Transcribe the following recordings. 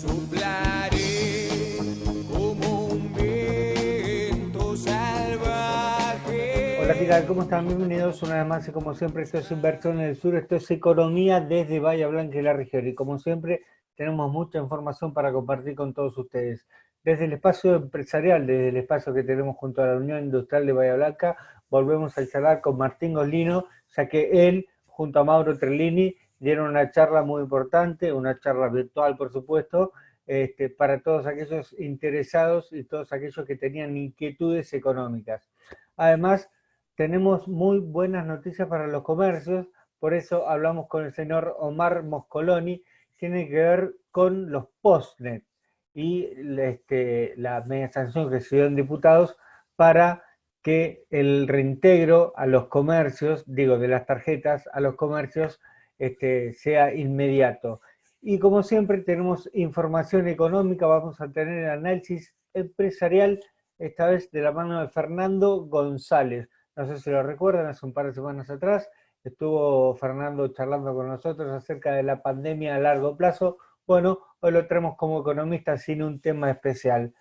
Soplaré como un viento salvaje. Hola, ¿qué tal? ¿Cómo están? Bienvenidos una vez más y como siempre esto es Inversión en el Sur, esto es Economía desde Bahía Blanca y la región y como siempre tenemos mucha información para compartir con todos ustedes. Desde el espacio empresarial, desde el espacio que tenemos junto a la Unión Industrial de Bahía Blanca, volvemos a charlar con Martín Goslino, ya que él junto a Mauro Trellini dieron una charla muy importante, una charla virtual por supuesto, para todos aquellos interesados y todos aquellos que tenían inquietudes económicas. Además, tenemos muy buenas noticias para los comercios, por eso hablamos con el señor Omar Moscoloni, tiene que ver con los postnet y la media sanción que se dio en diputados para que el reintegro a los comercios, digo, de las tarjetas a los comercios, sea inmediato. Y como siempre tenemos información económica, vamos a tener análisis empresarial, esta vez de la mano de Fernando González. No sé si lo recuerdan, hace un par de semanas atrás estuvo Fernando charlando con nosotros acerca de la pandemia a largo plazo. Bueno, hoy lo tenemos como economista sin un tema especial,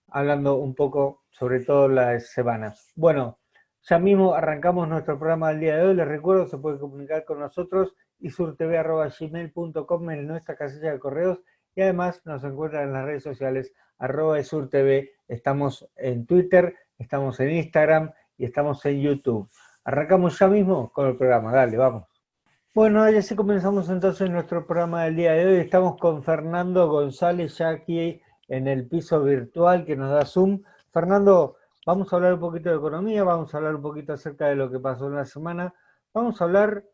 hablando un poco sobre todo las semanas. Bueno, ya mismo arrancamos nuestro programa del día de hoy. Les recuerdo, se puede comunicar con nosotros isurtv@gmail.com en nuestra casilla de correos y además nos encuentran en las redes sociales @isurtv. Estamos en Twitter, estamos en Instagram y estamos en YouTube. Arrancamos ya mismo con el programa, dale, vamos. Bueno, ya sí comenzamos entonces nuestro programa del día de hoy. Estamos con Fernando González ya aquí en el piso virtual que nos da Zoom. Fernando, vamos a hablar un poquito de economía, vamos a hablar un poquito acerca de lo que pasó en la semana, vamos a hablar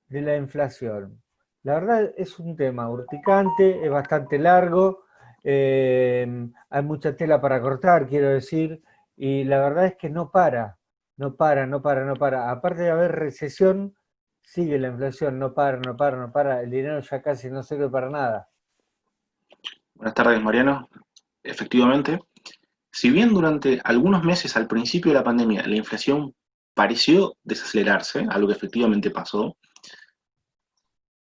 de la inflación. La verdad es un tema urticante, es bastante largo, hay mucha tela para cortar, quiero decir, y la verdad es que no para, no para, no para, no para. Aparte de haber recesión, sigue la inflación, no para, no para, no para. El dinero ya casi no sirve para nada. Buenas tardes, Mariano. Efectivamente, si bien durante algunos meses al principio de la pandemia la inflación pareció desacelerarse, algo que efectivamente pasó,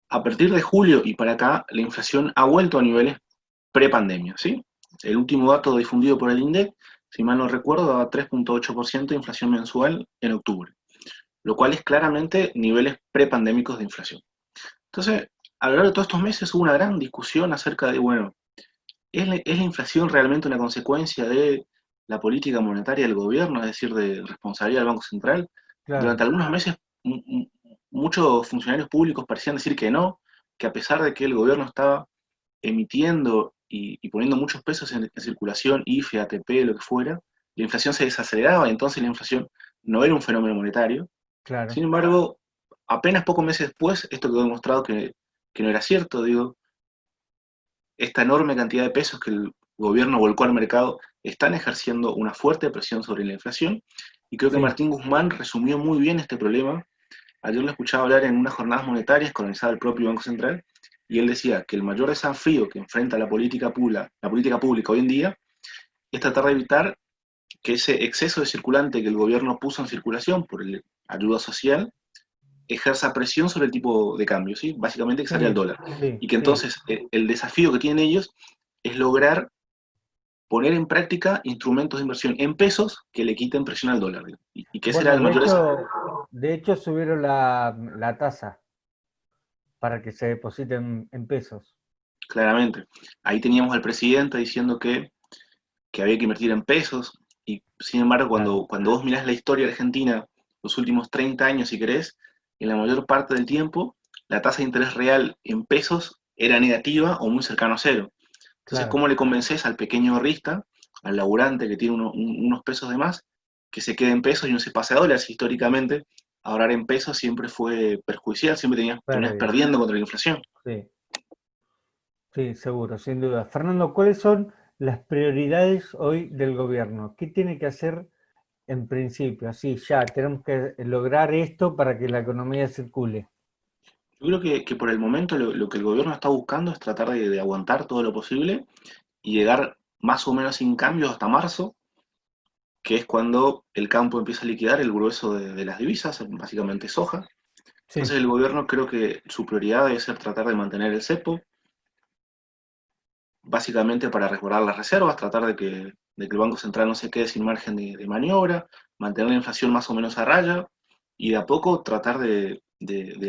a partir de julio y para acá la inflación ha vuelto a niveles prepandemia, ¿sí? El último dato difundido por el INDEC, si mal no recuerdo, daba 3,8% de inflación mensual en octubre, lo cual es claramente niveles prepandémicos de inflación. Entonces, a lo largo de todos estos meses hubo una gran discusión acerca de, bueno, ¿es la inflación realmente una consecuencia de la política monetaria del gobierno, es decir, de responsabilidad del Banco Central? Claro, Durante algunos meses muchos funcionarios públicos parecían decir que no, que a pesar de que el gobierno estaba emitiendo y poniendo muchos pesos en circulación, IFE, ATP, lo que fuera, la inflación se desaceleraba y entonces la inflación no era un fenómeno monetario. claro. Sin embargo, apenas pocos meses después, esto quedó demostrado que no era cierto, digo, esta enorme cantidad de pesos que el gobierno volcó al mercado están ejerciendo una fuerte presión sobre la inflación y creo que Sí, Martín Guzmán resumió muy bien este problema. Ayer lo escuchaba hablar en unas jornadas monetarias que organizaba el propio Banco Central y él decía que el mayor desafío que enfrenta la política pública hoy en día es tratar de evitar que ese exceso de circulante que el gobierno puso en circulación por la ayuda social ejerza presión sobre el tipo de cambio, ¿sí? Básicamente que salga el sí, dólar. sí, Y que sí. entonces el desafío que tienen ellos es lograr poner en práctica instrumentos de inversión en pesos que le quiten presión al dólar. Y que ese era Bueno, el mayor desafío. de hecho subieron la tasa para que se depositen en pesos. Claramente. Ahí teníamos al presidente diciendo que había que invertir en pesos, y sin embargo, Claro. cuando vos mirás la historia de Argentina, los últimos 30 años, si querés, en la mayor parte del tiempo, la tasa de interés real en pesos era negativa o muy cercano a cero. Entonces, Claro, ¿cómo le convences al pequeño ahorrista, al laburante que tiene unos pesos de más, que se quede en pesos y no se pase a dólares? Históricamente, ahorrar en pesos siempre fue perjudicial, siempre terminás pérdida. perdiendo contra la inflación. Sí, sí, seguro, sin duda. Fernando, ¿cuáles son las prioridades hoy del gobierno? ¿Qué tiene que hacer en principio? Así, ya, tenemos que lograr esto para que la economía circule. Yo creo que por el momento lo que el gobierno está buscando es tratar de aguantar todo lo posible y llegar más o menos sin cambios hasta marzo, que es cuando el campo empieza a liquidar el grueso de las divisas, básicamente soja. Entonces Sí, el gobierno creo que su prioridad debe ser tratar de mantener el cepo, básicamente para resguardar las reservas, tratar de que el Banco Central no se quede sin margen de maniobra, mantener la inflación más o menos a raya y de a poco tratar de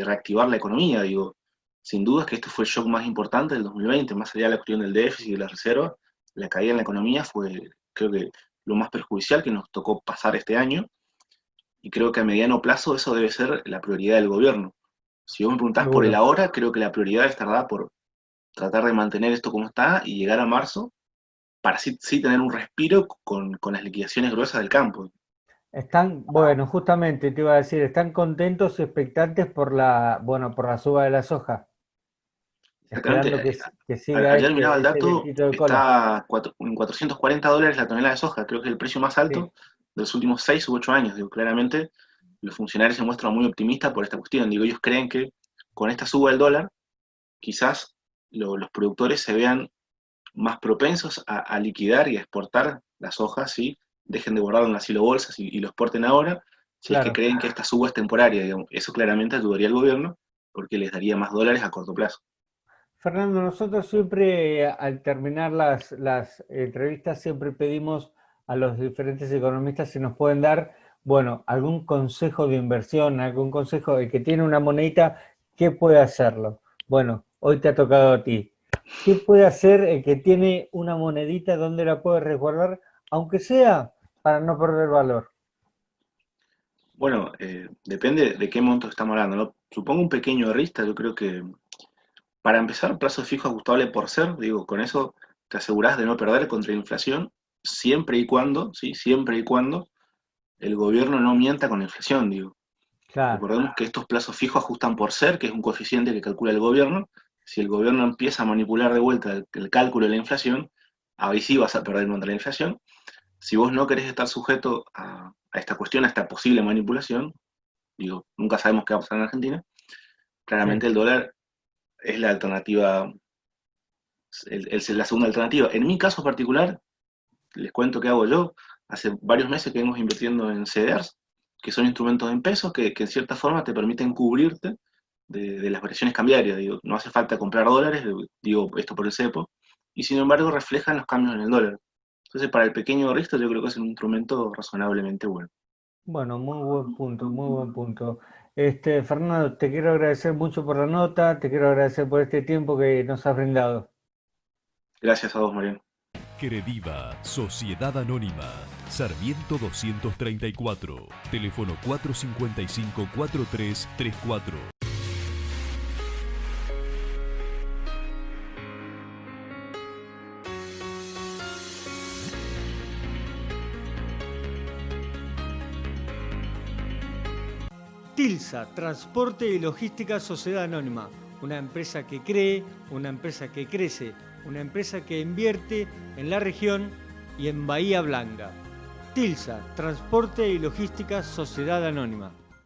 reactivar la economía. Digo, sin dudas que este fue el shock más importante del 2020, más allá de la cuestión del déficit y de las reservas, la caída en la economía fue, creo que, lo más perjudicial que nos tocó pasar este año, y creo que a mediano plazo eso debe ser la prioridad del gobierno. Si vos me preguntás por el seguro. ahora, creo que la prioridad está dada por tratar de mantener esto como está y llegar a marzo para sí tener un respiro con las liquidaciones gruesas del campo. Están, bueno, justamente te iba a decir, están contentos y expectantes por bueno, por la suba de la soja, Exactamente. esperando que siga Ayer miraba el ese dato, vientito de cola. está en $440 la tonelada de soja, creo que es el precio más Sí, alto de los últimos 6 u 8 años. Digo, claramente los funcionarios se muestran muy optimistas por esta cuestión. Digo, ellos creen que con esta suba del dólar, quizás los productores se vean más propensos a liquidar y a exportar las hojas, ¿sí? Dejen de guardarlo en las silobolsas y lo exporten ahora, si es que claro. creen que esta suba es temporaria, digamos. Eso claramente ayudaría al gobierno porque les daría más dólares a corto plazo. Fernando, nosotros siempre al terminar las entrevistas siempre pedimos a los diferentes economistas si nos pueden dar, bueno, algún consejo de inversión, algún consejo de que tiene una monedita, ¿qué puede hacerlo? Bueno, hoy te ha tocado a ti. ¿Qué puede hacer el que tiene una monedita, dónde la puede resguardar, aunque sea para no perder valor? Bueno, depende de qué monto estamos hablando, ¿no? Supongo un pequeño rista, yo creo que para empezar, plazo fijo ajustable por ser, digo, con eso te aseguras de no perder contra la inflación, siempre y cuando, ¿sí? Siempre y cuando el gobierno no mienta con la inflación, digo. Claro, Recordemos que estos plazos fijos ajustan por ser, que es un coeficiente que calcula el gobierno. Si el gobierno empieza a manipular de vuelta el cálculo de la inflación, ahí sí vas a perder contra la inflación. Si vos no querés estar sujeto a esta cuestión, a esta posible manipulación, digo, nunca sabemos qué va a pasar en Argentina, sí. claramente el dólar es la alternativa, la segunda alternativa. En mi caso particular, les cuento qué hago yo. Hace varios meses que vengo invirtiendo en CDRs, que son instrumentos en pesos que en cierta forma te permiten cubrirte de las variaciones cambiarias. Digo, no hace falta comprar dólares, digo esto por el cepo, y sin embargo reflejan los cambios en el dólar. Entonces, para el pequeño ahorrista, yo creo que es un instrumento razonablemente bueno. Bueno, muy buen punto, muy buen punto. Fernando, te quiero agradecer mucho por la nota, te quiero agradecer por este tiempo que nos has brindado. Gracias a vos, Mariano. Crediva, Sociedad Anónima, Sarmiento 234, teléfono 455-4334. Tilsa, Transporte y Logística Sociedad Anónima, una empresa que cree, una empresa que crece, una empresa que invierte en la región y en Bahía Blanca. Tilsa, Transporte y Logística Sociedad Anónima.